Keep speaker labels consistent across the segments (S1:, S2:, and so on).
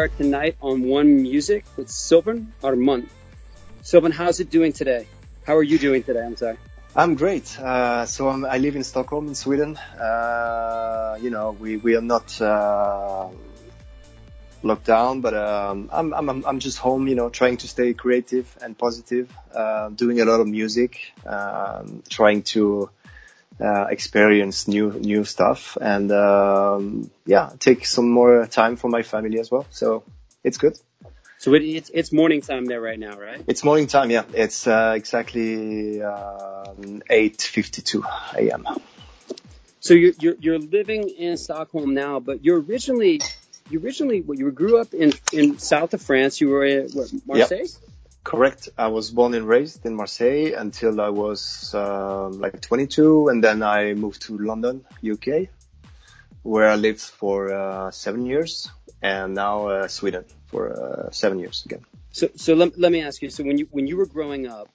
S1: start tonight on One Music with Sylvain Armand. Sylvain, how's it doing today? How are you doing today? I'm sorry.
S2: I'm great. I live in Stockholm, in Sweden. We are not locked down, but I'm just home. Trying to stay creative and positive. Doing a lot of music, trying to experience new stuff, and take some more time for my family as well. So it's good.
S1: So it's morning time there right now, right?
S2: It's morning time, yeah. It's exactly 8:52 a.m.
S1: So you're living in Stockholm now, but you grew up in south of France. You were in Marseille?
S2: Yep. Correct. I was born and raised in Marseille until I was 22, and then I moved to London, UK, where I lived for 7 years, and now Sweden for 7 years again.
S1: So let me ask you. So when you were growing up,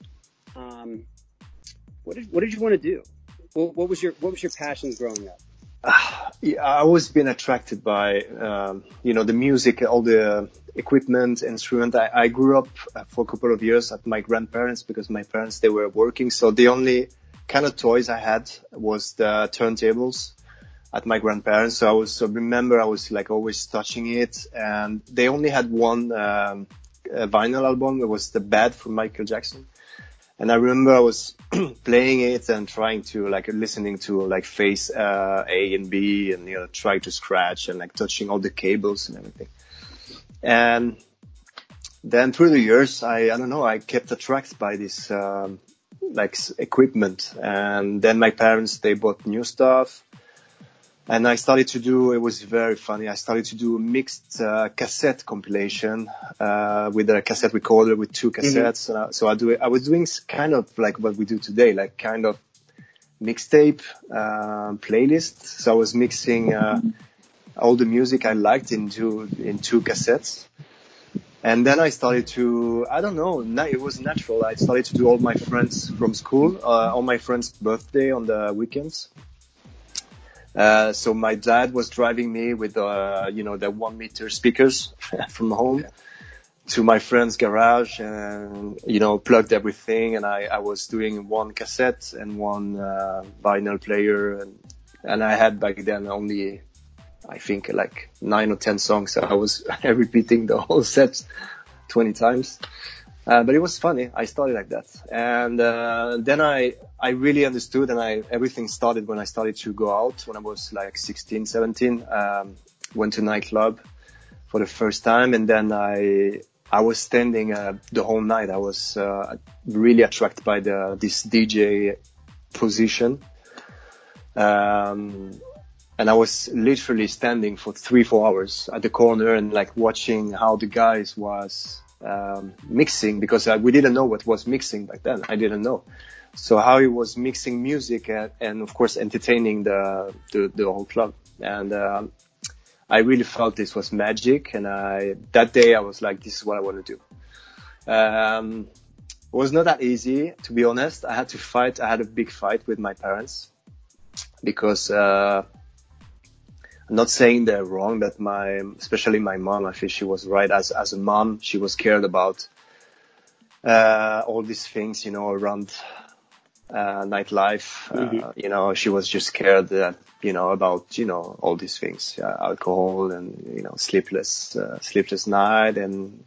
S1: what did you want to do? What was your passion growing up?
S2: I always been attracted by the music, all the equipment, instrument. I grew up for a couple of years at my grandparents because my parents, they were working. So the only kind of toys I had was the turntables at my grandparents. So I remember I was like always touching it, and they only had one vinyl album. It was The Bad from Michael Jackson. And I remember I was playing it and trying to listening to phase A and B, and try to scratch and touching all the cables and everything. And then through the years, I kept attracted by this equipment. And then my parents, they bought new stuff. And I started to do, it was very funny, I started to do a mixed cassette compilation with a cassette recorder with two cassettes. Mm-hmm. So I was doing kind of like what we do today, like kind of mixtape playlist. So I was mixing all the music I liked in two cassettes. And then I started to, it was natural. I started to do all my friends from school, all my friends' birthday on the weekends. So my dad was driving me with, the 1 meter speakers from home to my friend's garage, and, plugged everything. And I was doing one cassette and one vinyl player. And I had back then only, I think, 9 or 10 songs. So I was repeating the whole set 20 times. But it was funny. I started like that. And then I really understood, and everything started when I started to go out when I was 16, 17. Went to nightclub for the first time, and then I was standing the whole night. I was really attracted by this DJ position. And I was literally standing for 3-4 hours at the corner and watching how the guys was mixing, because we didn't know what was mixing back then. I didn't know. So how he was mixing music and of course entertaining the whole club. And I really felt this was magic. And that day I was like, this is what I want to do. It was not that easy, to be honest. I had to fight. I had a big fight with my parents because I'm not saying they're wrong, but especially my mom, I think she was right. As a mom, she was scared about all these things, around nightlife. Mm-hmm. She was just scared that, about, all these things, alcohol and, sleepless night. And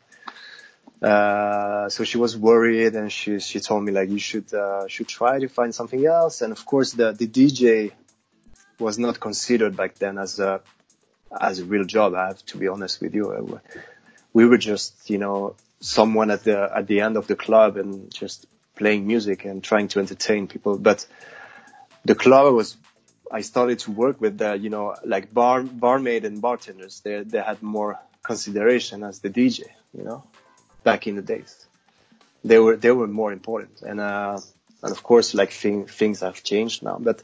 S2: so she was worried, and she told me you should try to find something else. And of course the DJ was not considered back then as a real job. I have to be honest with you. We were just, someone at the end of the club and just playing music and trying to entertain people. But the club I started to work with barmaid and bartenders. They had more consideration as the DJ, back in the days. They were more important. And of course, things have changed now, but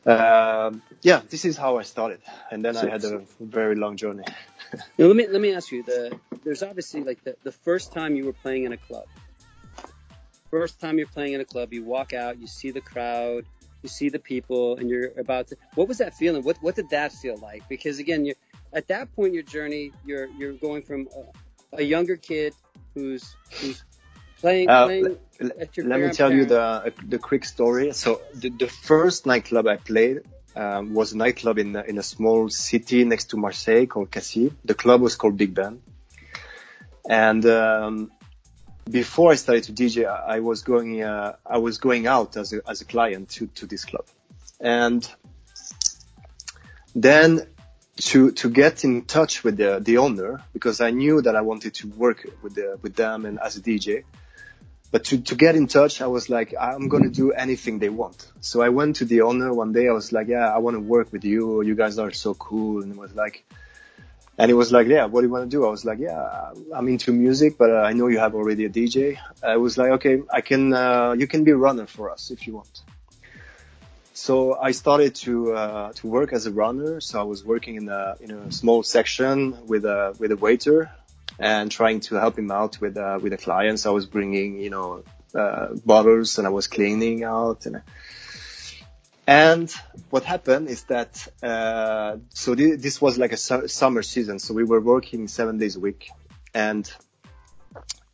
S2: this is how I started, and then I had a very long journey.
S1: Now, let me ask you. There's obviously the first time you were playing in a club. First time you're playing in a club, you walk out, you see the crowd, you see the people, and you're about to. What was that feeling? What did that feel like? Because again, at that point in your journey, you're going from a younger kid who's playing at your
S2: let me tell you the quick story. So the first nightclub I played was a nightclub in a small city next to Marseille called Cassis. The club was called Big Ben. And before I started to DJ, I was going out as a client to this club. And then to get in touch with the owner, because I knew that I wanted to work with them and as a DJ. But to get in touch, I was like, I'm going to do anything they want. So I went to the owner one day. I was like, yeah, I want to work with you. You guys are so cool. And he was like, yeah, what do you want to do? I was like, yeah, I'm into music, but I know you have already a DJ. I was like, okay, you can be a runner for us if you want. So I started to work as a runner. So I was working in a small section with a waiter, and trying to help him out with the clients. I was bringing, bottles, and I was cleaning out. And what happened is that, this was like a summer season. So we were working 7 days a week. And,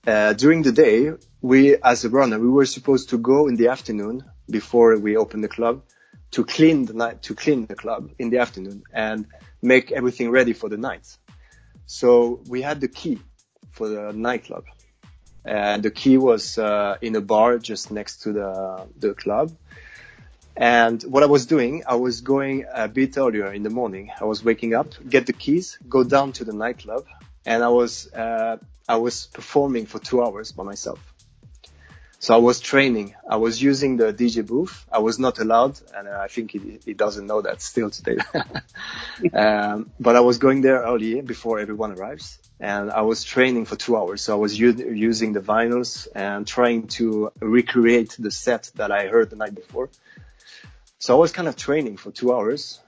S2: during the day, as a runner, we were supposed to go in the afternoon before we opened the club to clean the club in the afternoon and make everything ready for the night. So we had the key for the nightclub, and the key was in a bar just next to the club. And what I was doing, I was going a bit earlier in the morning. I was waking up, get the keys, go down to the nightclub, and I was performing for 2 hours by myself. So I was training. I was using the DJ booth. I was not allowed, and I think he doesn't know that still today. But I was going there early before everyone arrives, and I was training for 2 hours. So I was using the vinyls and trying to recreate the set that I heard the night before. So I was kind of training for 2 hours.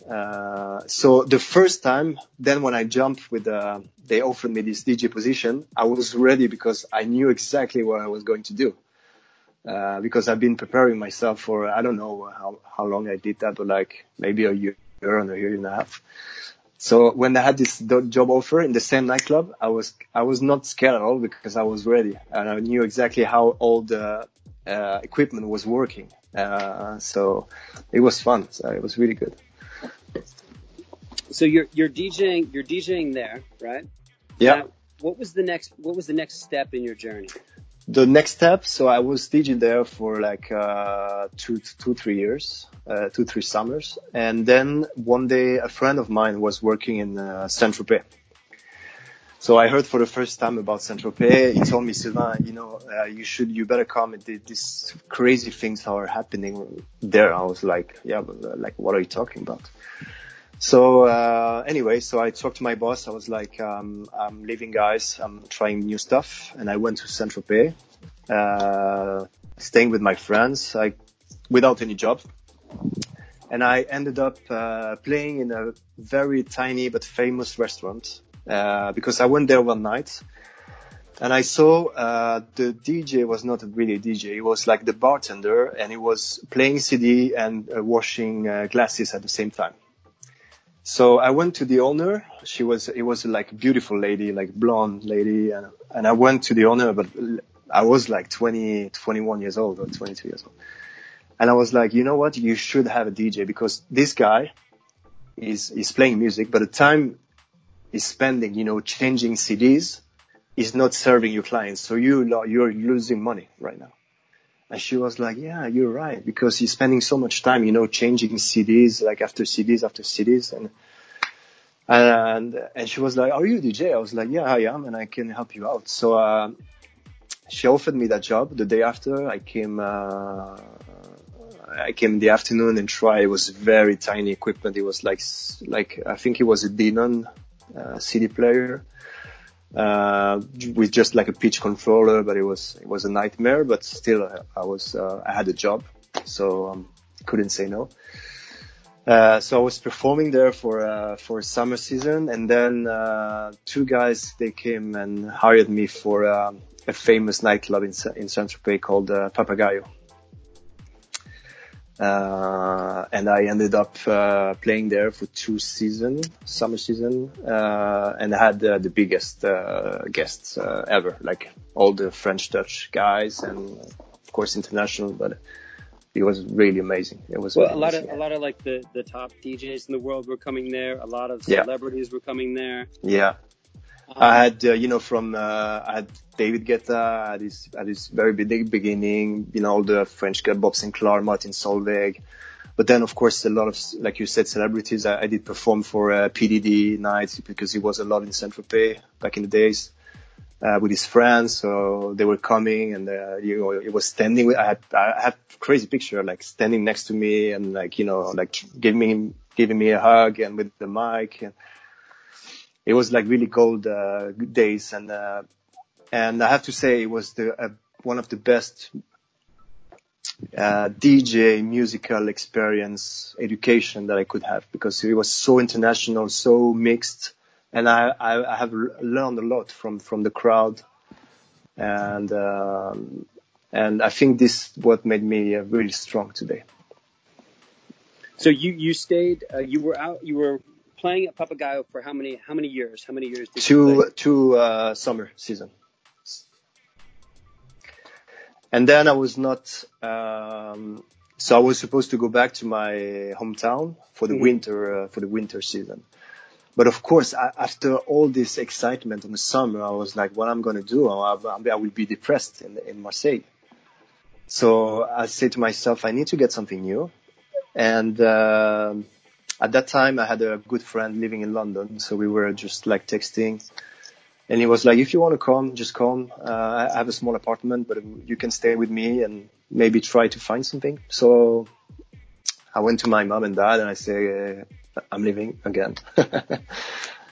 S2: So the first time, then when I jumped they offered me this DJ position, I was ready because I knew exactly what I was going to do. Because I've been preparing myself for, I don't know how long I did that, but like maybe a year and a year and a half. So when I had this job offer in the same nightclub, I was not scared at all because I was ready and I knew exactly how all the equipment was working. So it was fun. So it was really good.
S1: So you're DJing there, right?
S2: Yeah.
S1: Now, what was the next step in your journey?
S2: The next step, so I was DJing there for like 3 years, 3 summers. And then one day a friend of mine was working in Saint-Tropez. So I heard for the first time about Saint-Tropez. He told me, Sylvain, you better come. These crazy things are happening there. I was like, yeah, but like, what are you talking about? So anyway, so I talked to my boss. I was like, I'm leaving, guys. I'm trying new stuff. And I went to Saint-Tropez, staying with my friends, without any job. And I ended up playing in a very tiny but famous restaurant because I went there one night. And I saw the DJ was not really a DJ. He was like the bartender, and he was playing CD and washing glasses at the same time. So I went to the owner. It was like a beautiful lady, like blonde lady. And I went to the owner, but I was like 21 years old or 22 years old. And I was like, you know what? You should have a DJ because this guy is playing music, but the time he's spending, changing CDs is not serving your clients. So you're losing money right now. And she was like, yeah, you're right. Because he's spending so much time, changing CDs, like after CDs after CDs. And she was like, are you a DJ? I was like, yeah, I am. And I can help you out. So, she offered me that job. The day after I came in the afternoon and tried. It was very tiny equipment. It was like, I think it was a Denon, CD player. With just like a pitch controller, but it was a nightmare, but still I had a job, so, couldn't say no. So I was performing there for summer season, and then, 2 guys, they came and hired me for, a famous nightclub in Saint-Tropez called, Papagayo. And I ended up playing there for 2 seasons, summer season, and I had the biggest guests ever, like all the French Dutch guys, and of course international. But it was really amazing. It was
S1: well,
S2: really amazing.
S1: a lot of like the top DJs in the world were coming there. A lot of
S2: Yeah.
S1: celebrities were coming there.
S2: Yeah. I had, I had David Guetta at his very big beginning, all the French guys, Bob Sinclar, Martin Solveig. But then, of course, a lot of, like you said, celebrities. I did perform for PDD nights because he was a lot in Saint-Tropez back in the days with his friends. So they were coming, and it was standing. I have crazy picture, like standing next to me, and like giving me a hug, and with the mic. And it was like really cold days, and I have to say it was one of the best DJ musical experience education that I could have, because it was so international, so mixed, and I have learned a lot from the crowd, and I think this what made me really strong today.
S1: So you stayed, you were playing at Papagayo for how many years? How many years did you play?
S2: Two summer season. And then I was not, so I was supposed to go back to my hometown for the winter season. But of course, after all this excitement in the summer, I was like, what I'm going to do? I will be depressed in Marseille. So I said to myself, I need to get something new. And at that time, I had a good friend living in London. So we were just like texting. And he was like, if you want to come, just come. I have a small apartment, but you can stay with me and maybe try to find something. So I went to my mom and dad and I say, I'm leaving again.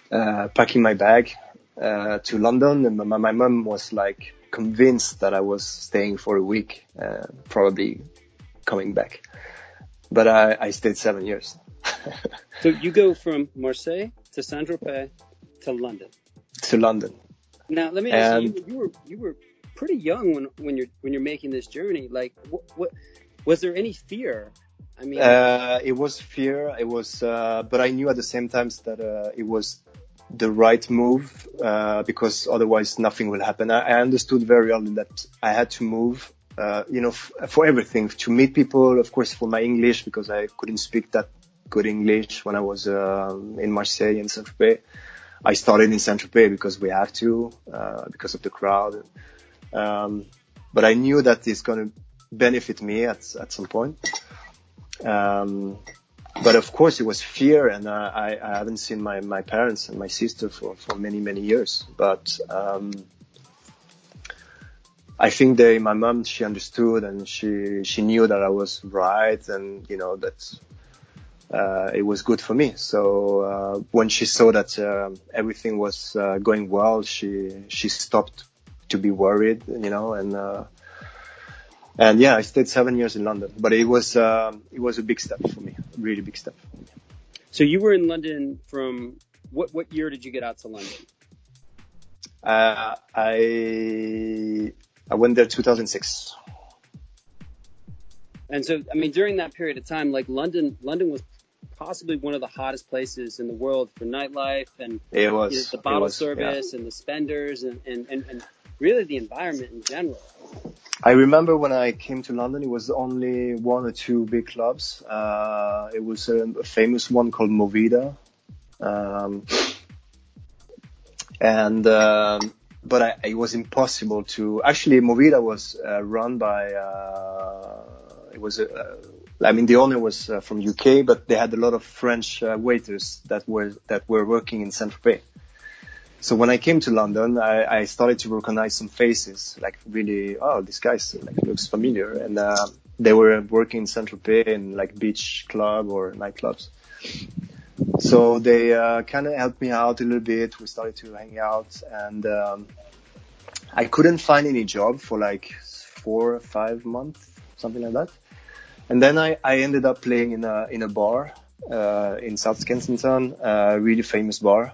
S2: Packing my bag to London. And my mom was like convinced that I was staying for a week, probably coming back. But I stayed 7 years.
S1: So you go from Marseille to Saint-Tropez to London.
S2: To London.
S1: Now let me ask you. You were pretty young when you're making this journey. Like, what was there any fear? I mean,
S2: it was fear. It was, but I knew at the same time that it was the right move because otherwise nothing will happen. I understood very early that I had to move. For everything, to meet people, of course, for my English, because I couldn't speak that good English when I was in Marseille and Saint-Tropez. I started in Saint-Tropez because we have to, because of the crowd. But I knew that it's going to benefit me at some point. But of course it was fear, and I haven't seen my parents and my sister for many, many years. But I think my mom, she understood, and she knew that I was right, and that it was good for me. So when she saw that everything was going well, she stopped to be worried, and yeah, I stayed 7 years in London. But it was a big step for me, a really big step for me.
S1: So you were in London from what year did you get out to London?
S2: I went there 2006.
S1: And so, I mean, during that period of time, like London was possibly one of the hottest places in the world for nightlife, and
S2: it was
S1: the bottle service and the spenders and really the environment in general.
S2: I remember when I came to London, it was only 1 or 2 big clubs. It was a famous one called Movida. But it was impossible to... Actually, Movida was run by... the owner was from UK, but they had a lot of French waiters that were working in Saint-Tropez. So when I came to London, I started to recognize some faces, like really, this guy looks familiar. And they were working in Saint-Tropez in like beach club or nightclubs. So they kind of helped me out a little bit. We started to hang out, and I couldn't find any job for like 4 or 5 months, something like that. And then I ended up playing in a bar in South Kensington, a really famous bar.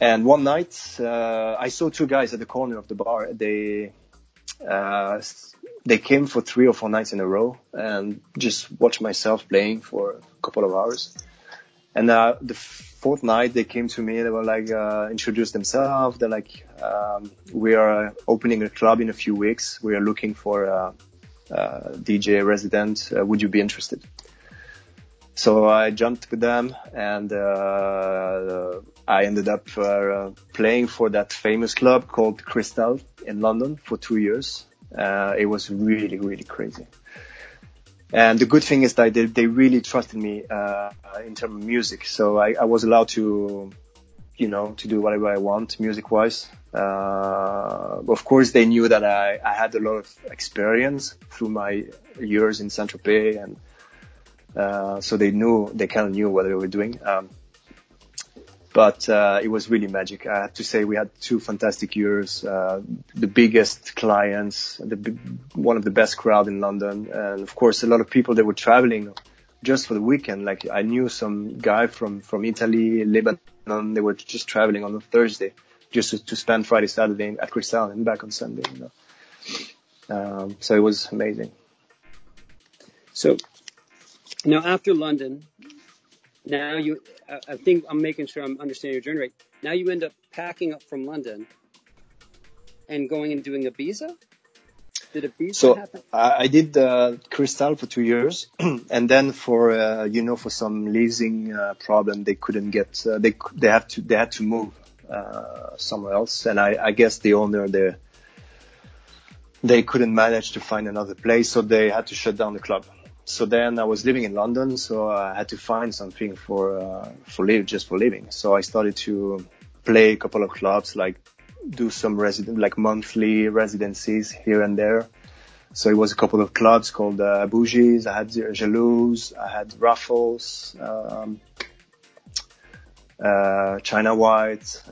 S2: And one night I saw 2 guys at the corner of the bar. They they came for 3 or 4 nights in a row and just watched myself playing for a couple of hours. And the fourth night they came to me, they were like, introduced themselves. They're like, we are opening a club in a few weeks. We are looking for a DJ resident. Would you be interested? So I jumped with them, and I ended up playing for that famous club called Crystal in London for 2 years. It was really, really crazy. And the good thing is that they really trusted me in terms of music. So I was allowed to, to do whatever I want music-wise. Of course, they knew that I had a lot of experience through my years in Saint-Tropez, and so they kind of knew what they were doing. But it was really magic. I have to say we had 2 fantastic years, the biggest clients, one of the best crowd in London. And of course, a lot of people that were traveling just for the weekend. Like I knew some guy from Italy, Lebanon, they were just traveling on a Thursday just to spend Friday, Saturday at Crystal and back on Sunday. So it was amazing.
S1: So now after London, now I think I'm making sure I'm understanding your journey right. Now you end up packing up from London and going and doing Ibiza? Did Ibiza happen?
S2: I did Crystal for 2 years, and then for some leasing problem, they couldn't get. They had to move somewhere else, and I guess the owner there, they couldn't manage to find another place, so they had to shut down the club. So then I was living in London, so I had to find something for living. So I started to play a couple of clubs, like do some monthly residencies here and there. So it was a couple of clubs called Bougies. I had Jalouse, I had Raffles, China White.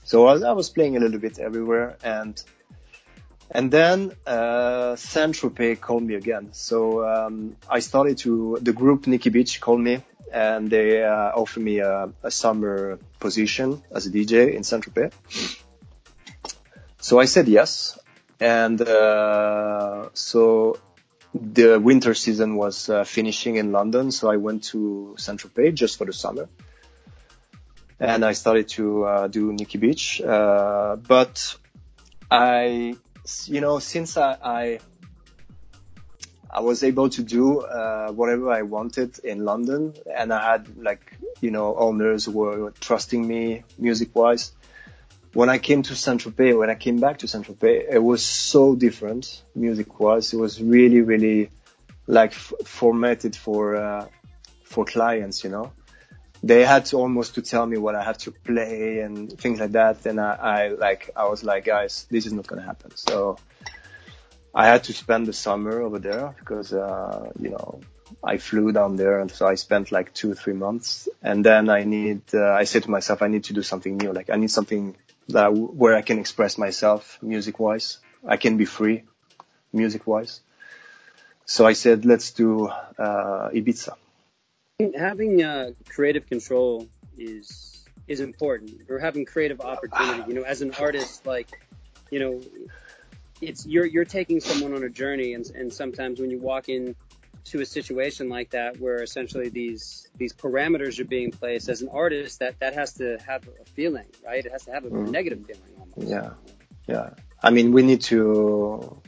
S2: So I was playing a little bit everywhere, and then Saint-Tropez called me again. So the group Nicky Beach called me, and they offered me a summer position as a DJ in Saint-Tropez. So I said yes, and so the winter season was finishing in London, so I went to Saint-Tropez just for the summer. And I started to do Nicky Beach, but since I was able to do whatever I wanted in London, and I had owners who were trusting me music-wise. When I came back to Saint-Tropez, it was so different music-wise. It was really, really formatted for clients, They had to almost to tell me what I had to play and things like that. And I was like, guys, this is not going to happen. So I had to spend the summer over there because, I flew down there. And so I spent 2 or 3 months. And then I said to myself, I need to do something new. I need something where I can express myself music-wise. I can be free music-wise. So I said, let's do Ibiza.
S1: Having creative control is important, or having creative opportunity. As an artist, it's you're taking someone on a journey, and sometimes when you walk into a situation like that, where essentially these parameters are being placed, as an artist, that has to have a feeling, right? It has to have a negative feeling almost.
S2: Yeah. I mean, we need to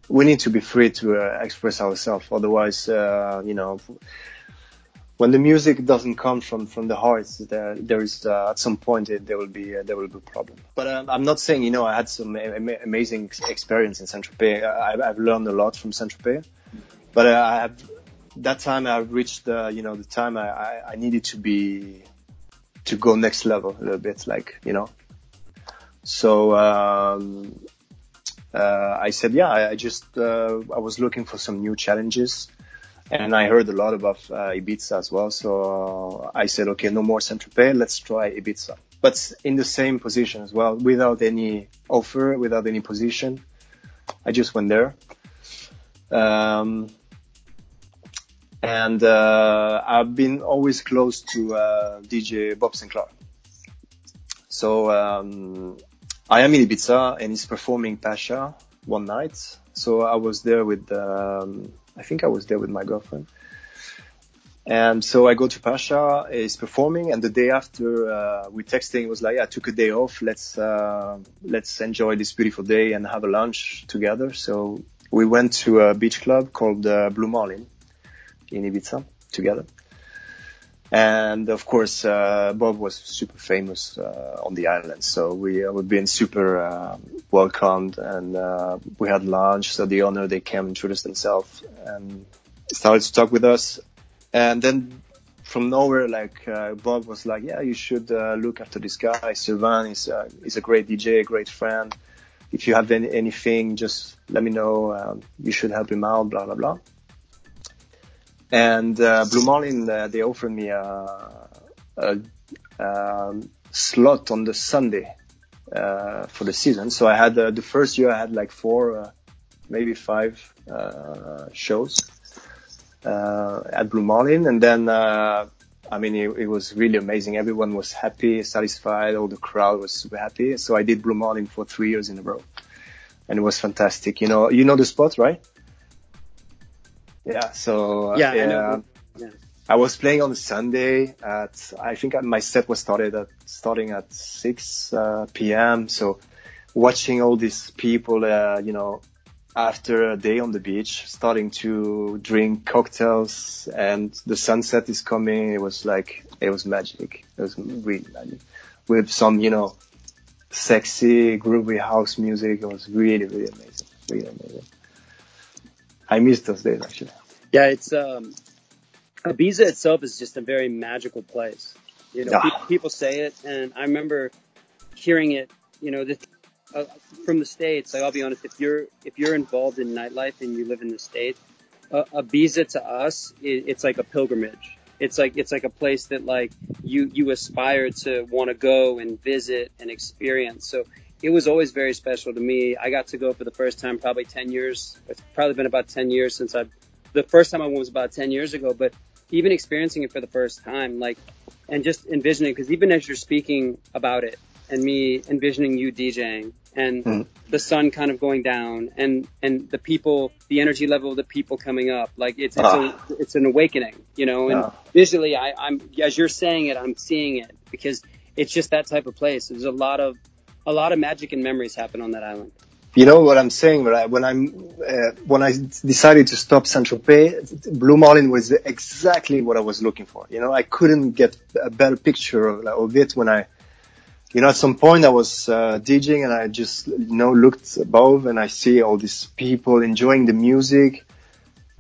S2: be free to express ourselves. Otherwise, when the music doesn't come from the heart, there is at some point there will be a problem. But I'm not saying I had some amazing experience in Saint-Tropez. I've learned a lot from Saint-Tropez, but that time I reached the time I needed to go next level a little bit, So I said I was looking for some new challenges. And I heard a lot about Ibiza as well. So I said, okay, no more Saint-Tropez. Let's try Ibiza. But in the same position as well, without any offer, without any position. I just went there. And I've been always close to DJ Sinclar. So I am in Ibiza, and he's performing Pasha one night. So I was there with, I think I was there with my girlfriend. And so I go to Pasha, he's performing, and the day after, we texting, was like, I took a day off, let's enjoy this beautiful day and have a lunch together. So we went to a beach club called Blue Marlin in Ibiza together. And of course, Bob was super famous on the island, so we've been super welcomed, and we had lunch. So the owner, they came, introduced themselves, and started to talk with us. And then from nowhere, like Bob was like, "Yeah, you should look after this guy. Sylvain is a great DJ, a great friend. If you have anything, just let me know. You should help him out." Blah blah blah. And Blue Marlin, they offered me a slot on the Sunday for the season. So I had the first year I had like 4, maybe 5 shows at Blue Marlin, and then I mean it was really amazing. Everyone was happy, satisfied. All the crowd was super happy. So I did Blue Marlin for 3 years in a row, and it was fantastic. You know the spot, right? Yeah, so
S1: Yeah.
S2: I was playing on a Sunday I think my set was starting at 6 p.m. So watching all these people, after a day on the beach, starting to drink cocktails, and the sunset is coming. It was magic. It was really magic. With some, sexy, groovy house music. It was really, really amazing. Really amazing. I miss those days, actually.
S1: Yeah, it's Ibiza itself is just a very magical place. People say it, and I remember hearing it. From the States. Like, I'll be honest, if you're involved in nightlife and you live in the States, Ibiza to us, it's like a pilgrimage. It's like a place that like you aspire to want to go and visit and experience. So it was always very special to me. I got to go for the first time probably 10 years. It's probably been about 10 years since the first time I went was about 10 years ago, but even experiencing it for the first time, like, and just envisioning, because even as you're speaking about it and me envisioning you DJing and the sun kind of going down and the people, the energy level of the people coming up, like it's an awakening, and visually I'm, as you're saying it, I'm seeing it, because it's just that type of place. There's a lot of magic and memories happen on that island.
S2: You know what I'm saying? When I decided to stop Saint-Tropez, Blue Marlin was exactly what I was looking for. I couldn't get a better picture of it when at some point I was DJing, and I just, looked above and I see all these people enjoying the music,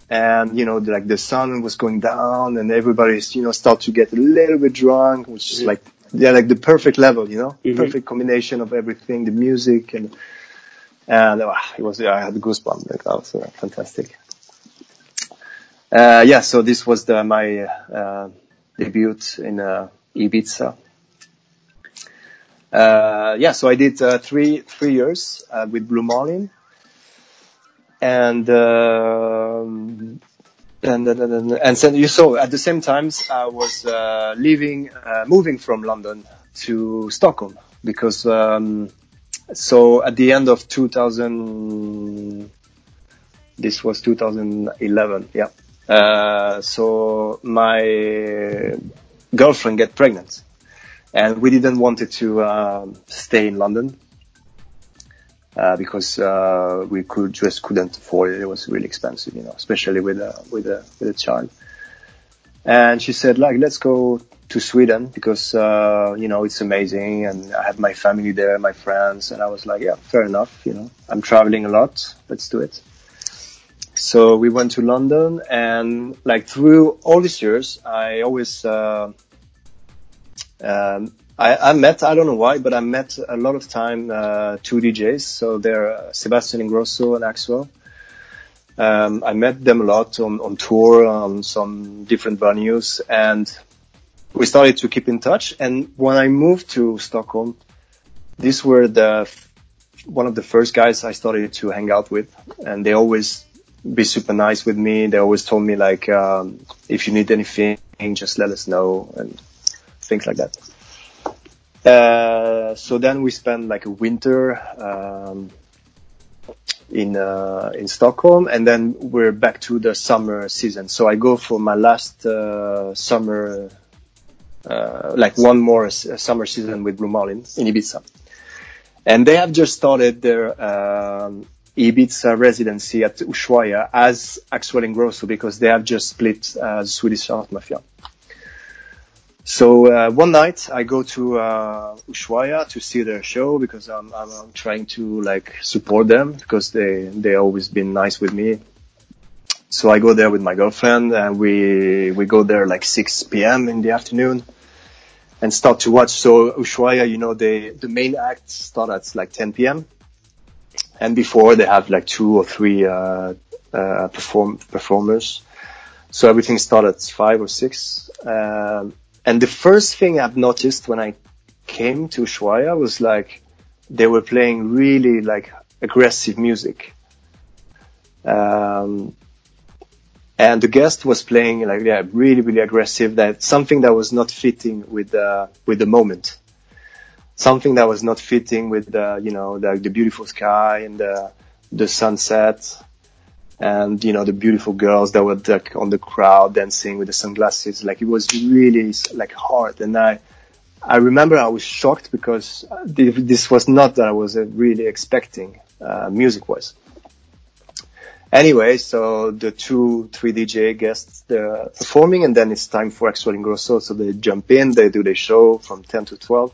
S2: and, like the sun was going down and everybody's, start to get a little bit drunk, which is like the perfect level, perfect combination of everything, the music and it was, I had goosebumps. Like, that was fantastic. So this was my debut in Ibiza. So I did 3 years with Blue Marlin, and so you saw at the same time I was moving from London to Stockholm, because so at the end of 2000, this was 2011, so my girlfriend got pregnant, and we didn't want it to stay in London because we couldn't afford it. It was really expensive, especially with a child. And she said, like, let's go to Sweden because it's amazing, and I have my family there, my friends, and I was like, yeah, fair enough. I'm traveling a lot. Let's do it. So we went to London, and like through all these years, I always I met, I don't know why, but I met a lot of time 2 DJs. So they're Sebastian Ingrosso and Axwell. I met them a lot on tour, on some different venues, and we started to keep in touch. And when I moved to Stockholm, these were one of the first guys I started to hang out with, and they always be super nice with me. They always told me like, if you need anything, just let us know, and things like that. So then we spent like a winter in Stockholm, and then we're back to the summer season. So I go for my last summer, like one more summer season with Ronn in Ibiza. And they have just started their Ibiza residency at Ushuaia as Axwell and Grosso, because they have just split Swedish Mafia. So one night I go to Ushuaia to see their show, because I'm trying to like support them, because they always been nice with me. So I go there with my girlfriend, and we go there like 6 p.m. in the afternoon and start to watch. So Ushuaia, you know, the main act start at like 10 p.m. and before they have like 2 or 3 performers. So everything started at 5 or 6. And the first thing I've noticed when I came to Ushuaia was like they were playing really like aggressive music. And the guest was playing like, yeah, really, really aggressive. That something that was not fitting with the moment. Something that was not fitting with the beautiful sky and the sunset. And, you know, the beautiful girls that were like on the crowd dancing with the sunglasses. Like, it was really like hard. And I remember I was shocked, because this was not that I was really expecting, music-wise. Anyway, so the 2-3 DJ guests, they're performing, and then it's time for Axwell and Grosso. So they jump in, they do their show from 10 to 12.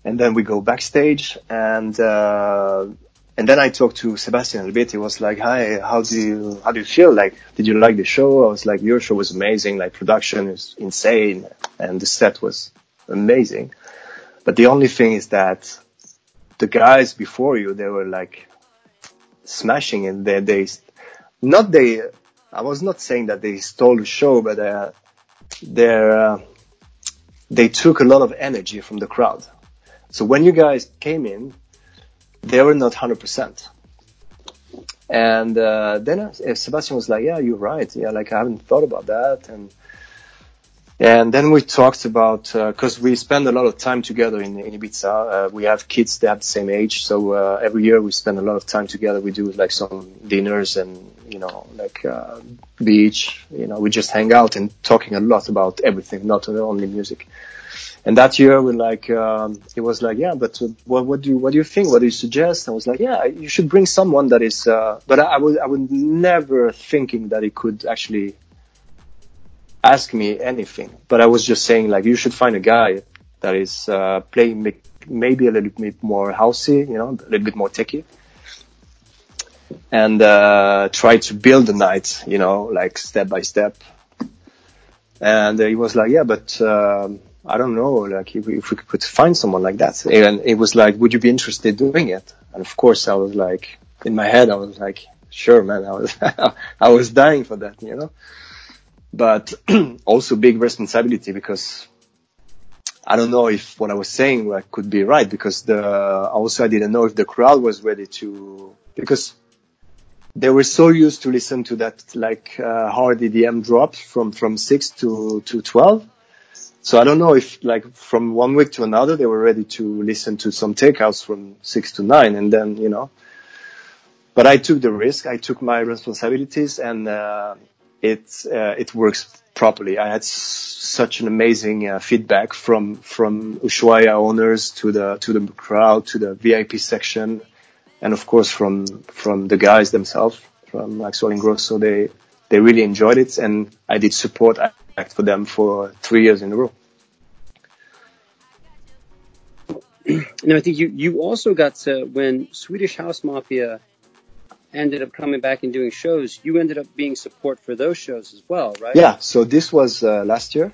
S2: And then we go backstage, and then I talked to Sebastian a little bit. He was like, "Hi, how do you feel? Like, did you like the show?" I was like, "Your show was amazing. Like, production is insane, and the set was amazing. But the only thing is that the guys before you, they were like smashing it. I was not saying that they stole the show, but they took a lot of energy from the crowd. So when you guys came in, they were not 100%. And then Sebastian was like, "Yeah, you're right. Yeah, like I haven't thought about that." And then we talked about, because we spend a lot of time together in Ibiza. We have kids that have the same age, so every year we spend a lot of time together. We do like some dinners and, you know, like beach. You know, we just hang out and talking a lot about everything, not only music. And that year, we like, he was like, "Yeah, but what do you think? What do you suggest?" I was like, "Yeah, you should bring someone that is." But I would never thinking that he could actually ask me anything. But I was just saying, like, you should find a guy that is playing maybe a little bit more housey, you know, a little bit more techy, and try to build the night, you know, like step by step. And he was like, "Yeah, but." I don't know, like if we could find someone like that. And it was like, "Would you be interested in doing it?" And of course I was like, in my head, I was like, "Sure, man." I was dying for that, you know, but also big responsibility, because I don't know if what I was saying could be right, because I didn't know if the crowd was ready to, because they were so used to listen to that like hard EDM drops from 6 to 12. So I don't know if like from one week to another they were ready to listen to some takeouts from 6 to 9, and then, you know. But I took the risk, I took my responsibilities, and it works properly. I had such an amazing feedback from Ushuaia owners to the crowd, to the VIP section, and of course from the guys themselves, from Axwell and Grosso. They really enjoyed it, and I did support act for them for 3 years in a row.
S1: Now, I think you also got to, when Swedish House Mafia ended up coming back and doing shows, you ended up being support for those shows as well, right?
S2: Yeah, so this was last year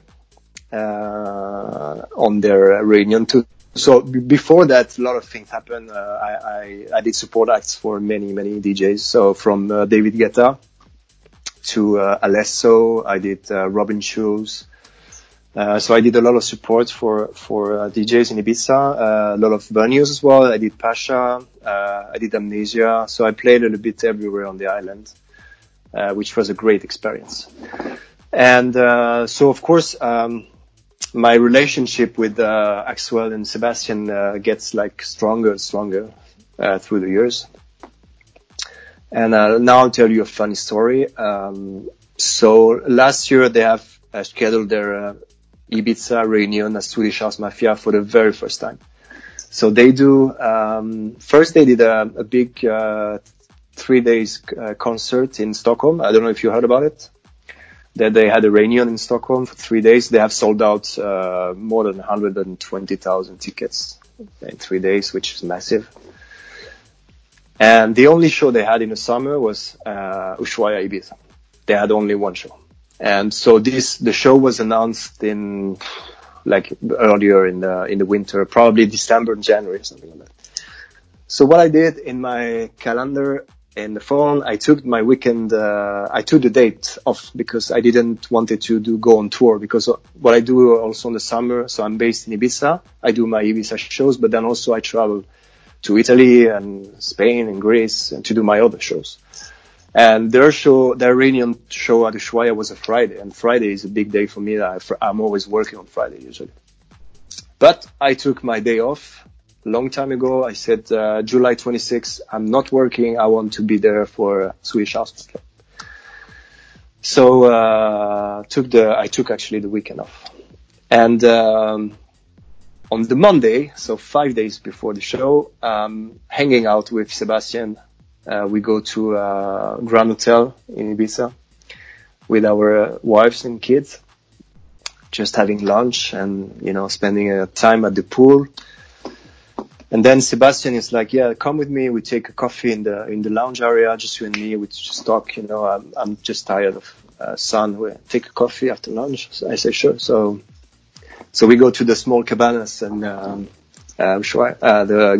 S2: on their reunion too. So before that, a lot of things happened. I did support acts for many DJs. So from David Guetta to Alesso, I did Robin Schulz. So I did a lot of support for DJs in Ibiza, a lot of venues as well. I did Pasha, I did Amnesia. So I played a little bit everywhere on the island, which was a great experience. And so of course, my relationship with Axwell and Sebastian gets like stronger and stronger through the years. And now I'll tell you a funny story. So last year they have scheduled their Ibiza reunion at Swedish House Mafia for the very first time. So they do, first they did a big 3 days concert in Stockholm. I don't know if you heard about it. That they had a reunion in Stockholm for 3 days. They have sold out more than 120,000 tickets in 3 days, which is massive. And the only show they had in the summer was Ushuaia Ibiza. They had only one show. And so the show was announced in like earlier in the winter, probably December, January, something like that. So what I did in my calendar in the phone, I took my weekend, I took the date off because I didn't want it to go on tour, because what I do also in the summer, so I'm based in Ibiza, I do my Ibiza shows, but then also I travel to Italy and Spain and Greece and to do my other shows. And their reunion show at Ushuaia was a Friday, and Friday is a big day for me. I'm always working on Friday usually. But I took my day off a long time ago. I said July 26th, I'm not working. I want to be there for Swedish House Mafia. So I took actually the weekend off. And on the Monday, so 5 days before the show, hanging out with Sebastian. We go to a Grand Hotel in Ibiza with our wives and kids, just having lunch and, spending time at the pool. And then Sebastian is like, yeah, come with me. We take a coffee in the lounge area, just you and me. We just talk, I'm just tired of sun. We take a coffee after lunch. So I say, sure. So we go to the small cabanas and the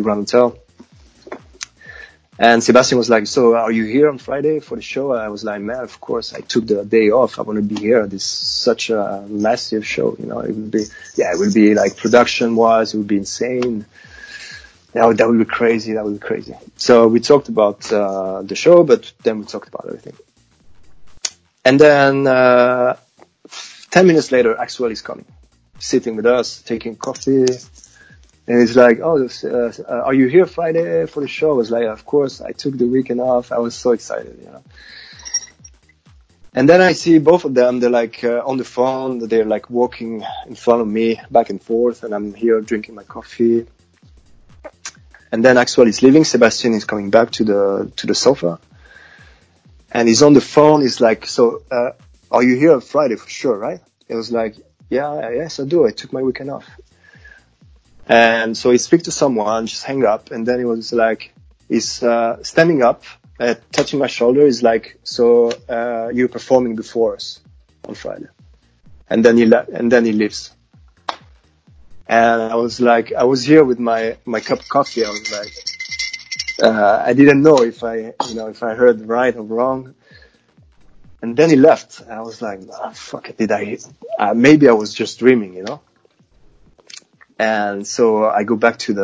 S2: Grand Hotel. And Sebastian was like, so are you here on Friday for the show? I was like, man, of course, I took the day off. I want to be here. This is such a massive show, it would be like production wise, it would be insane. That would be crazy. So we talked about, the show, but then we talked about everything. And then, 10 minutes later, Axel is coming, sitting with us, taking coffee. And he's like, are you here Friday for the show? I was like, of course, I took the weekend off. I was so excited, And then I see both of them, they're like on the phone, they're like walking in front of me back and forth, and I'm here drinking my coffee. And then Axel is leaving, Sebastian is coming back to the sofa. And he's on the phone, he's like, are you here on Friday for sure, right? It was like, yes, I do. I took my weekend off. And so he speaks to someone, just hang up, and then he was like, he's standing up, touching my shoulder. He's like, you're performing before us on Friday, and then he leaves. And I was like, I was here with my cup of coffee. I was like, I didn't know if I heard right or wrong. And then he left. And I was like, fuck it, maybe I was just dreaming, And so I go back to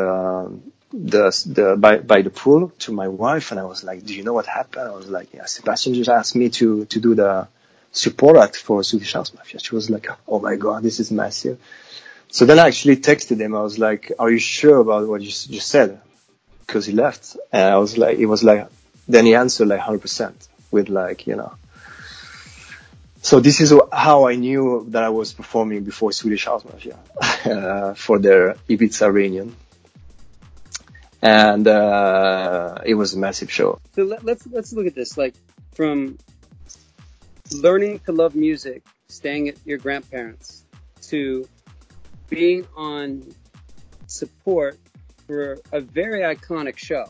S2: by the pool to my wife, and I was like, do you know what happened? I was like, yeah, Sebastian just asked me to do the support act for Swedish House Mafia. She was like, oh my God, this is massive. So then I actually texted him. I was like, are you sure about what you just said? Because he left. And then he answered like 100% with like, So this is how I knew that I was performing before Swedish House Mafia for their Ibiza reunion, and it was a massive show.
S1: So let's look at this, like from learning to love music, staying at your grandparents, to being on support for a very iconic show.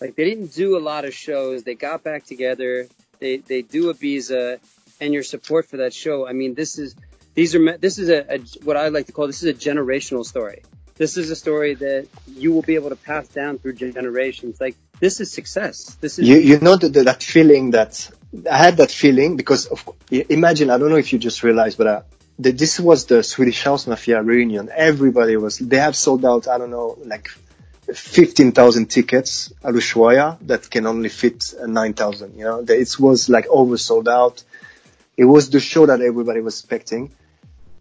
S1: Like they didn't do a lot of shows. They got back together. They do Ibiza. And your support for that show. I mean, this is a what I like to call, this is a generational story. This is a story that you will be able to pass down through generations. Like, this is success. This is
S2: that feeling that I had, that feeling because imagine, I don't know if you just realized, but this was the Swedish House Mafia reunion. They have sold out, I don't know, like 15,000 tickets at Ushuaia that can only fit 9,000. It was like oversold out. It was the show that everybody was expecting.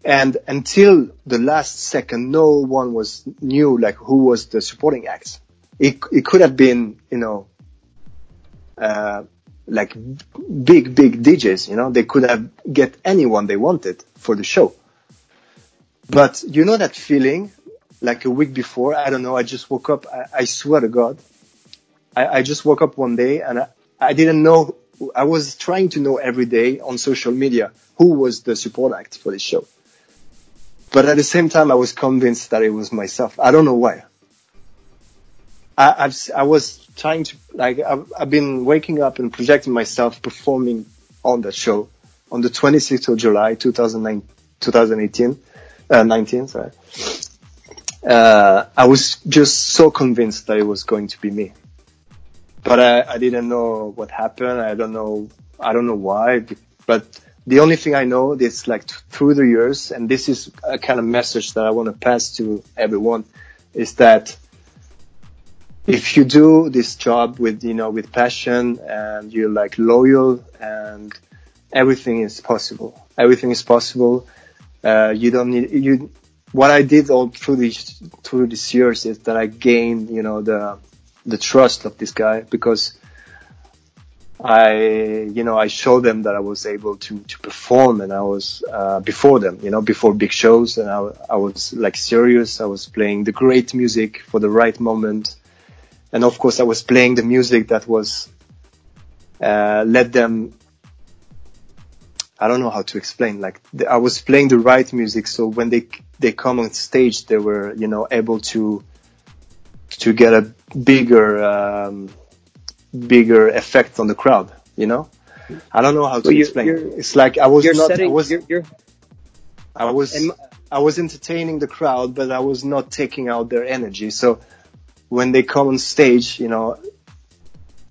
S2: And until the last second, no one knew like who was the supporting act. It could have been, like big DJs, you know, they could have get anyone they wanted for the show. But you know that feeling, like a week before, I don't know, I just woke up, I swear to God, I just woke up one day and I didn't know, I was trying to know every day on social media who was the support act for this show. But at the same time, I was convinced that it was myself. I don't know why. I was trying to, like, I've been waking up and projecting myself performing on that show on the 26th of July, 2018, 19, sorry. I was just so convinced that it was going to be me. But I didn't know what happened. I don't know why. But the only thing I know is, like, through the years, and this is a kind of message that I want to pass to everyone, is that if you do this job with, you know, with passion and you're, like, loyal, and everything is possible. Everything is possible. You don't need what I did all through these years is that I gained, you know, the trust of this guy, because I showed them that I was able to perform, and I was before them, you know, before big shows, and I was, like, serious. I was playing the great music for the right moment, and of course I was playing the music that was let them. I don't know how to explain. Like, I was playing the right music, so when they come on stage, they were, you know, able to get a bigger effect on the crowd. You know, I don't know how to explain. It's like I was entertaining the crowd, but I was not taking out their energy. So when they come on stage, you know,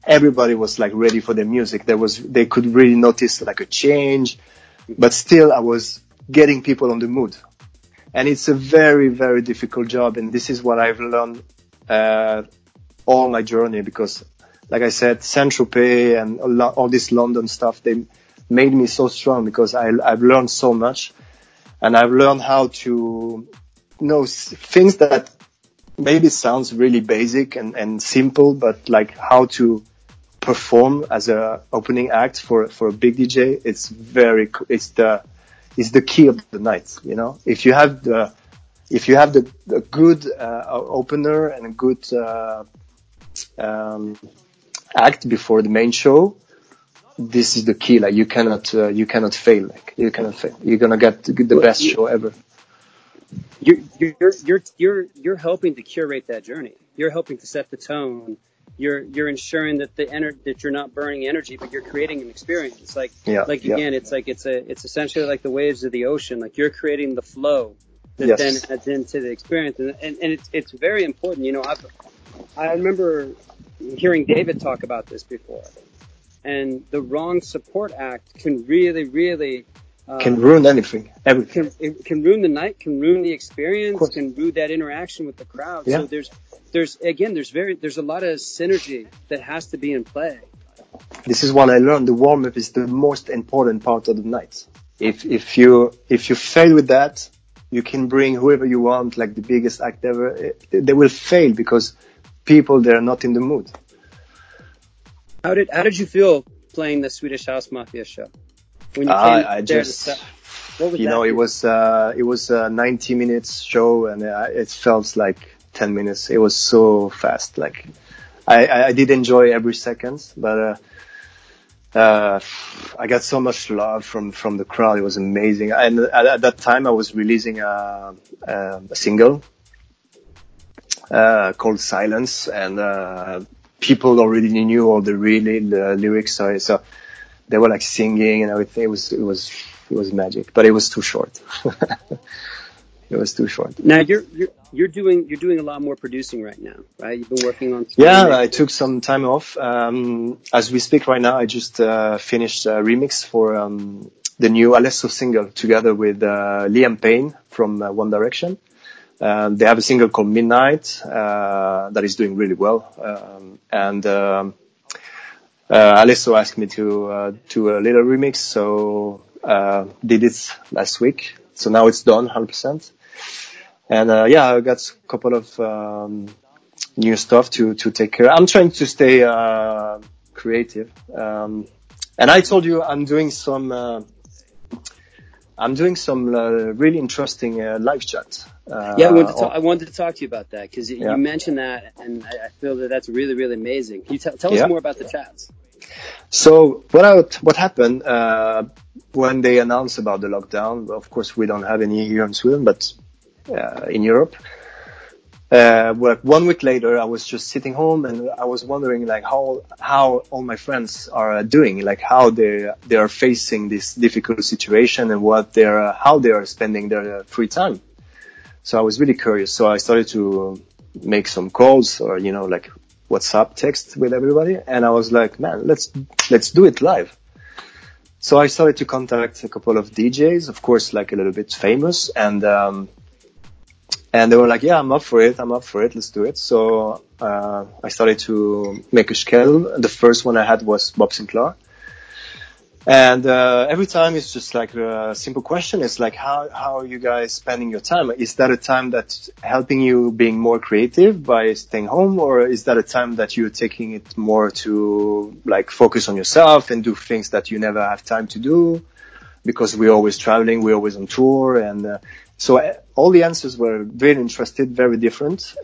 S2: everybody was, like, ready for their music. They could really notice, like, a change, but still I was getting people on the mood. And it's a very, very difficult job. And this is what I've learned, all my journey, because, like I said, Tropez and all this London stuff, they made me so strong, because I've learned so much, and I've learned how to know things that maybe sounds really basic and simple, but, like, how to perform as a opening act for a big DJ, it's the key of the night, you know. If you have the good opener and a good act before the main show, this is the key. Like, you cannot fail. Like, you cannot fail. You're gonna get the best show ever.
S1: You're helping to curate that journey. You're helping to set the tone. You're ensuring that that you're not burning energy, but you're creating an experience. It's it's essentially like the waves of the ocean. Like, you're creating the flow that then adds into the experience, and it's very important. You know, I remember hearing David talk about this before, and the wrong support act can really
S2: can ruin everything.
S1: Can ruin the night, can ruin the experience, can ruin that interaction with the crowd.
S2: Yeah.
S1: So there's a lot of synergy that has to be in play.
S2: This is what I learned. The warm up is the most important part of the night. If you fail with that, you can bring whoever you want, like the biggest act ever. They will fail because people, they're not in the mood.
S1: How did you feel playing the Swedish House Mafia show? When you
S2: it was a 90 minutes show, and it felt like 10 minutes. It was so fast. Like, I did enjoy every second, but I got so much love from the crowd. It was amazing. And at that time, I was releasing a single called Silence, and people already knew all the lyrics. So they were, like, singing and everything. It was magic, but it was too short. It was too short.
S1: Now you're doing a lot more producing right now, right? You've been working on.
S2: Yeah, I took some time off. As we speak right now, I just finished a remix for the new Alesso single together with Liam Payne from One Direction. They have a single called Midnight that is doing really well, and Alesso asked me to do a little remix, so did it last week. So now it's done 100%. And I got a couple of new stuff to take care of. I'm trying to stay creative. And I told you I'm doing some really interesting live chat.
S1: Yeah, I wanted to talk to you about that because you mentioned that, and I feel that that's really, really amazing. Can you tell us more about the chats?
S2: So what happened when they announced about the lockdown? Of course, we don't have any here in Sweden, but in Europe. Well, 1 week later, I was just sitting home and I was wondering like how all my friends are doing, like how they are facing this difficult situation and how they are spending their free time. So I was really curious. So I started to make some calls or, like WhatsApp text with everybody. And I was like, man, let's do it live. So I started to contact a couple of DJs, of course, like a little bit famous. And they were like, yeah, I'm up for it. Let's do it. So I started to make a schedule. The first one I had was Bob Sinclar. And every time it's just like a simple question. It's like, how are you guys spending your time? Is that a time that's helping you being more creative by staying home? Or is that a time that you're taking it more to like focus on yourself and do things that you never have time to do? Because we're always traveling, we're always on tour. And so all the answers were very interested, very different.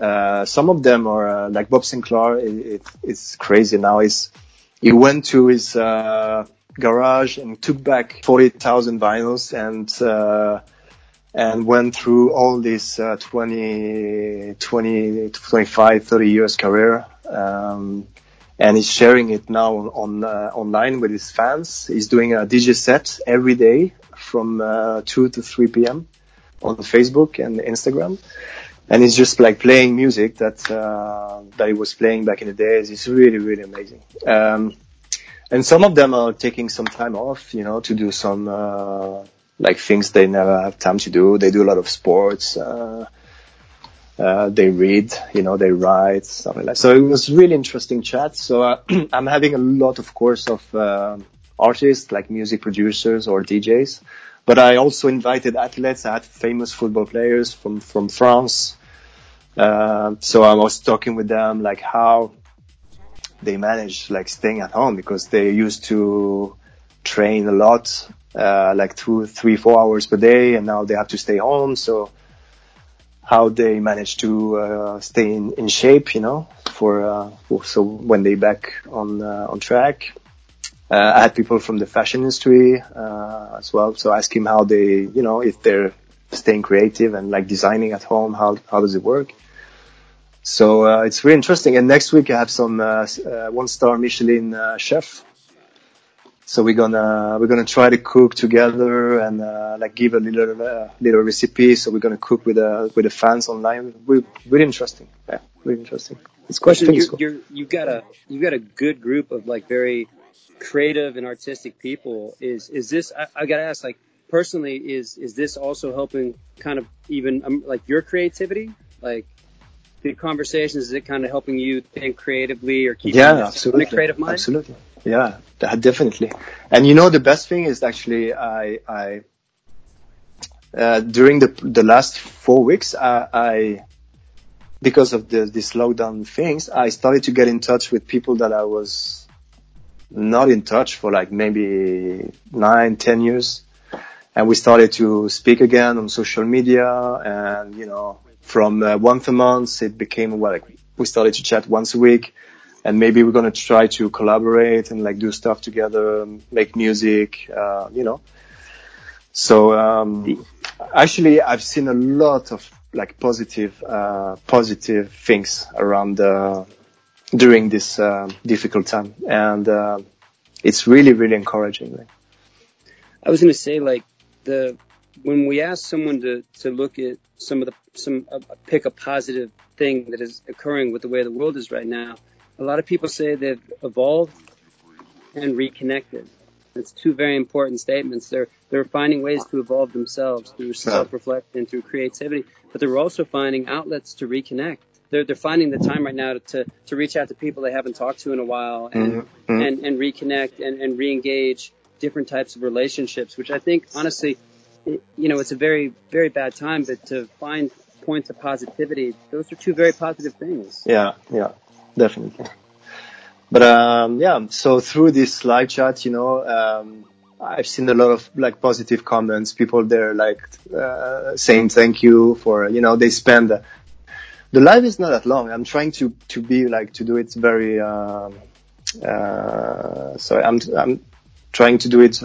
S2: Some of them are like Bob Sinclar. It's crazy now. He went to his garage and took back 40,000 vinyls and went through all this 20, 25, 30 years career. And he's sharing it now online with his fans. He's doing a DJ set every day from 2 to 3 p.m. on Facebook and Instagram. And he's just like playing music that he was playing back in the days. It's really, really amazing. And some of them are taking some time off, to do some like things they never have time to do. They do a lot of sports. They read, they write, something like that. So it was really interesting chat. So I'm having a lot, of course, of artists like music producers or DJs. But I also invited athletes. I had famous football players from France. So I was talking with them like how they manage like staying at home because they used to train a lot, like 2, 3, 4 hours per day, and now they have to stay home. So how they manage to stay in shape, so when they back on track. I had people from the fashion industry as well. So I asked him how they, if they're staying creative and like designing at home, how does it work? So it's really interesting. And next week I have some 1-star Michelin chef. So we're gonna try to cook together and like give a little recipe. So we're gonna cook with the fans online. Really interesting. Yeah, really interesting.
S1: This question, you've got a good group of like very creative and artistic people. Is this? I gotta ask, like personally, is this also helping kind of even like your creativity, like the conversations? Is it kind of helping you think creatively or keep
S2: absolutely.
S1: in a creative mind?
S2: Absolutely. Yeah, definitely. And the best thing is actually I during the last 4 weeks, I because of this lockdown things, I started to get in touch with people that I was not in touch for like maybe 9, 10 years. And we started to speak again on social media and, from once a month, it became we started to chat once a week. And maybe we're going to try to collaborate and like do stuff together, make music, So, actually I've seen a lot of like positive things around, during this, difficult time. And, it's really, really encouraging.
S1: I was going to say like when we ask someone to look at pick a positive thing that is occurring with the way the world is right now, a lot of people say they've evolved and reconnected. It's two very important statements. They're finding ways to evolve themselves through self-reflection, through creativity, but they're also finding outlets to reconnect. They're finding the time right now to reach out to people they haven't talked to in a while and reconnect and re-engage different types of relationships, which I think honestly, it's a very, very bad time, but to find points of positivity, those are two very positive things.
S2: Yeah, definitely. But yeah, so through this live chat, I've seen a lot of like positive comments. People there like saying thank you for, they spend the live is not that long. I'm trying to be like to do it very. So I'm trying to do it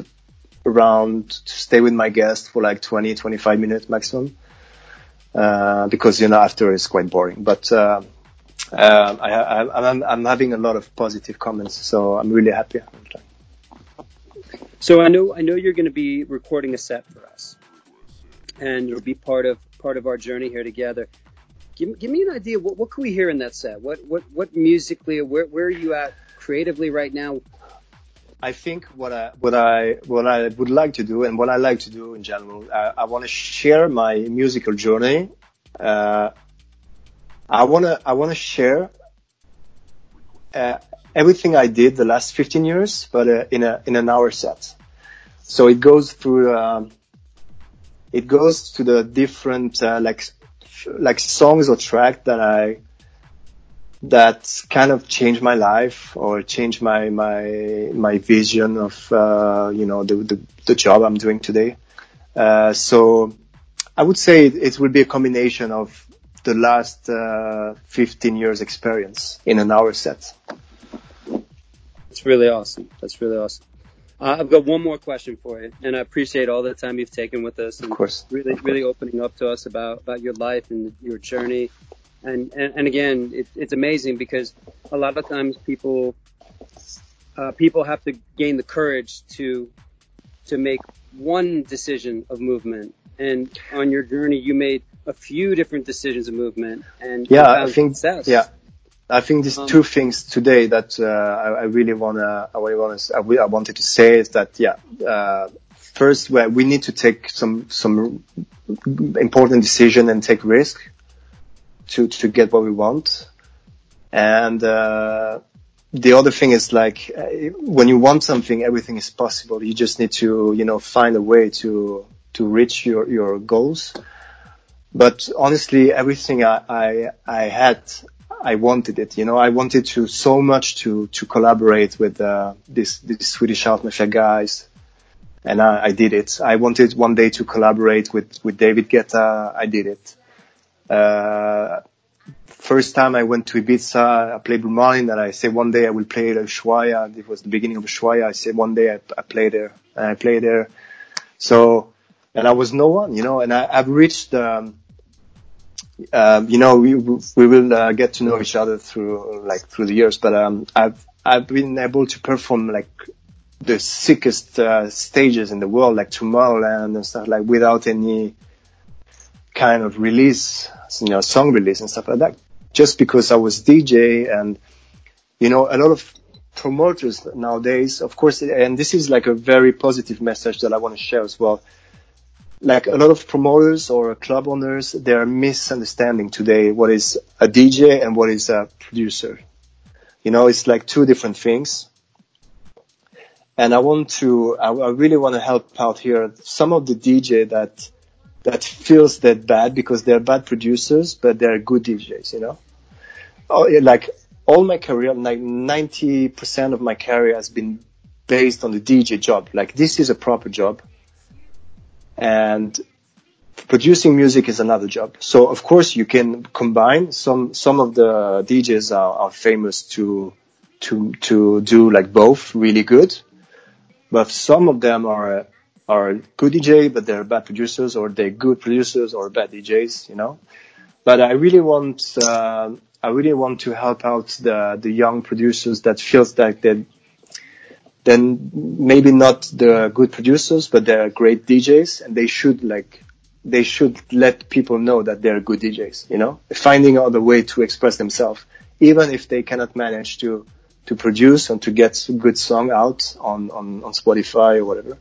S2: around to stay with my guest for like 20-25 minutes maximum, because after it's quite boring. But I'm having a lot of positive comments, so I'm really happy.
S1: So I know you're going to be recording a set for us, and it'll be part of our journey here together. Give me an idea. What can we hear in that set? What musically? Where are you at creatively right now?
S2: I think what I would like to do, and what I like to do in general, I want to share my musical journey. I want to share everything I did the last 15 years, but in an hour set. So it goes through to the different like songs or track that kind of changed my life or changed my vision of the job I'm doing today. So I would say it will be a combination of the last 15 years experience in an hour set.
S1: That's really awesome. I've got one more question for you, and I appreciate all the time you've taken with us. And
S2: of course.
S1: Really opening up to us about your life and your journey. And again, it's amazing because a lot of times people have to gain the courage to make one decision of movement. And on your journey, you made a few different decisions of movement, and
S2: I think
S1: success.
S2: Yeah, I think these two things today that I wanted to say is that first we need to take some important decision and take risk to get what we want, and the other thing is like when you want something, everything is possible. You just need to find a way to reach your goals. But honestly, everything I had, I wanted it. I wanted so much to collaborate with this Swedish Mafia guys, and I did it. I wanted one day to collaborate with David Guetta. I did it. First time I went to Ibiza, I played Blue Marlin, and I said one day I will play at Ushuaia. It was the beginning of Ushuaia. I said one day I play there, and I played there. So, and I was no one, and I've reached. We will get to know each other through the years, but I've been able to perform like the sickest stages in the world, like Tomorrowland and stuff, like without any kind of release, song release and stuff like that, just because I was DJ. And a lot of promoters nowadays, of course, and this is like a very positive message that I want to share as well. Like a lot of promoters or club owners, they're misunderstanding today what is a DJ and what is a producer. It's like two different things. And I really want to help out here some of the DJ that feels that bad because they're bad producers, but they're good DJs, Like all my career, like 90% of my career has been based on the DJ job. Like this is a proper job. And producing music is another job. So of course you can combine. Some of the DJs are famous to do like both really good, but some of them are good DJ, but they're bad producers, or they're good producers or bad DJs, But I really want to help out the young producers that feels like then maybe not the good producers, but they're great DJs, and they should let people know that they're good DJs, finding out a way to express themselves, even if they cannot manage to produce and to get a good song out on Spotify or whatever.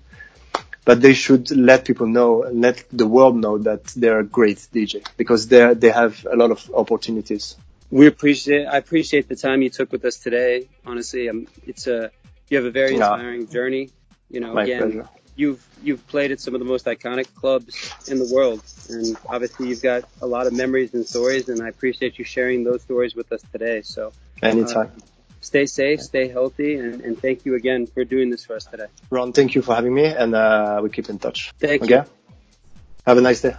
S2: But they should let people know, let the world know that they're a great DJ, because they have a lot of opportunities.
S1: I appreciate the time you took with us today. Honestly, you have a very inspiring journey.
S2: My pleasure.
S1: You've played at some of the most iconic clubs in the world, and obviously you've got a lot of memories and stories, and I appreciate you sharing those stories with us today. So
S2: anytime.
S1: stay safe, stay healthy, and thank you again for doing this for us today.
S2: Ron, thank you for having me, and we keep in touch.
S1: Thank you.
S2: Have a nice day.